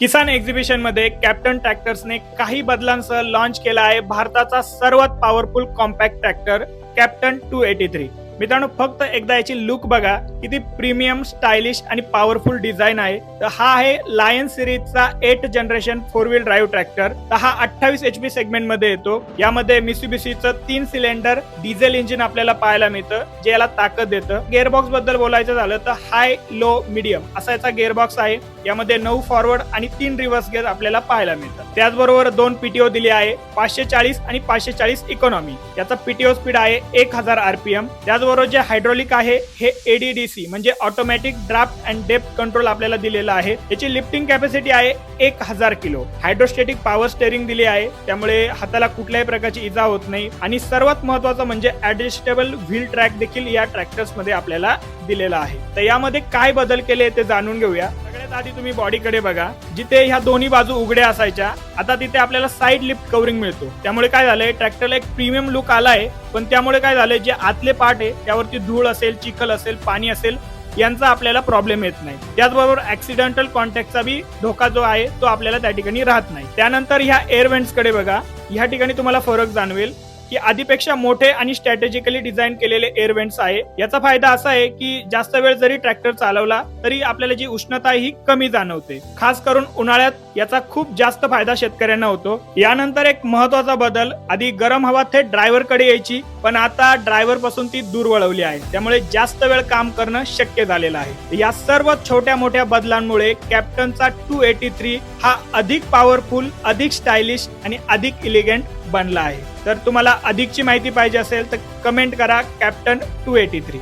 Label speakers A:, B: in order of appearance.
A: किसान exhibition मध्ये captain ट्रॅक्टर्सने काही बदलांसह लॉन्च केला आहे भारताचा सर्वात पॉवरफुल कॉम्पॅक्ट ट्रॅक्टर कॅप्टन 283। मित्रांनो, फक्त एकदा याची लुक बघा, किती प्रीमियम, स्टायलिश आणि पॉवरफुल डिझाईन आहे। तर हा आहे लायन सिरीजचा 8 जनरेशन 4 व्हील ड्राईव्ह ट्रॅक्टर। तर हा 28 HP सेगमेंट मध्ये येतो। यामध्ये मित्सुबिशीचं 3 सिलेंडर डिझेल इंजिन आपल्याला पाहायला मिळतं, जे याला ताकद देतं। गिअरबॉक्स बद्दल बोलायचं झालं तर हाय, लो, मीडियम असा याचा गिअरबॉक्स आहे। यामध्ये 9 फॉरवर्ड आणि 3 रिव्हर्स गिअर आपल्याला पाहायला मिळतात। त्याचबरोबर 2 PTO दिली आहे, 540 आणि 540 इकॉनॉमी। याचा PTO स्पीड आहे 1000 RPM। त्याचबरोबर जे हायड्रोलिक आहे हे ADDC म्हणजे automatic draft and depth control आपल्याला दिलेला आहे। याची लिफ्टिंग कॅपॅसिटी आहे 1000 किलो। हायड्रोस्टॅटिक पॉवर स्टेअरिंग दिली आहे, त्यामुळे हाताला कुठल्याही प्रकारची इजा होत नाही। आणि सर्वात महत्त्वाचं म्हणजे ऍडजस्टेबल व्हील ट्रॅक देखील या ट्रॅक्टर्स मध्ये आपल्याला दिलेला आहे। तर यामध्ये काय बदल केले ते जाणून घेऊया। सगळ्यात आधी तुम्ही बॉडीकडे बघा, जिथे ह्या दोन्ही बाजू उघड्या असायच्या आता तिथे आपल्याला साइड लिफ्ट कव्हरिंग मिळतो। त्यामुळे काय झालंय, ट्रॅक्टरला एक प्रीमियम लुक आलाय। पण त्यामुळे काय झालंय, जे आतले पार्ट आहे त्यावरती धूळ असेल, चिखल असेल, पाणी असेल, यांचा आपल्याला प्रॉब्लेम येत नाही। त्याचबरोबर ऍक्सिडेंटल कॉन्टॅक्टचा बी धोका जो आहे तो आपल्याला त्या ठिकाणी राहत नाही। त्यानंतर ह्या एअर व्हेंट्स कडे बघा, ह्या ठिकाणी तुम्हाला फरक जाणवेल की आधीपेक्षा मोठे आणि स्ट्रॅटेजिकली डिझाईन केलेले एअर व्हेंट्स आहे। याचा फायदा असा आहे की जास्त वेळ जरी ट्रॅक्टर चालवला तरी आपल्याला जी उष्णता आहे ही कमी जाणवते। खास करून उन्हाळ्यात याचा खूप जास्त फायदा शेतकऱ्यांना होतो। यानंतर एक महत्त्वाचा बदल, आधी गरम हवा थेट ड्रायव्हर कडे यायची, पण आता ड्रायव्हर पासून ती दूर वळवली आहे। त्यामुळे जास्त वेळ काम करणं शक्य झालेलं आहे। या सर्व छोट्या मोठ्या बदलांमुळे कॅप्टनचा 283 हा अधिक पॉवरफुल, अधिक स्टायलिश आणि अधिक इलिगंट बनला आहे। तर तुम्हाला अधिकची माहिती पाहिजे असेल तर कमेंट करा कॅप्टन 283।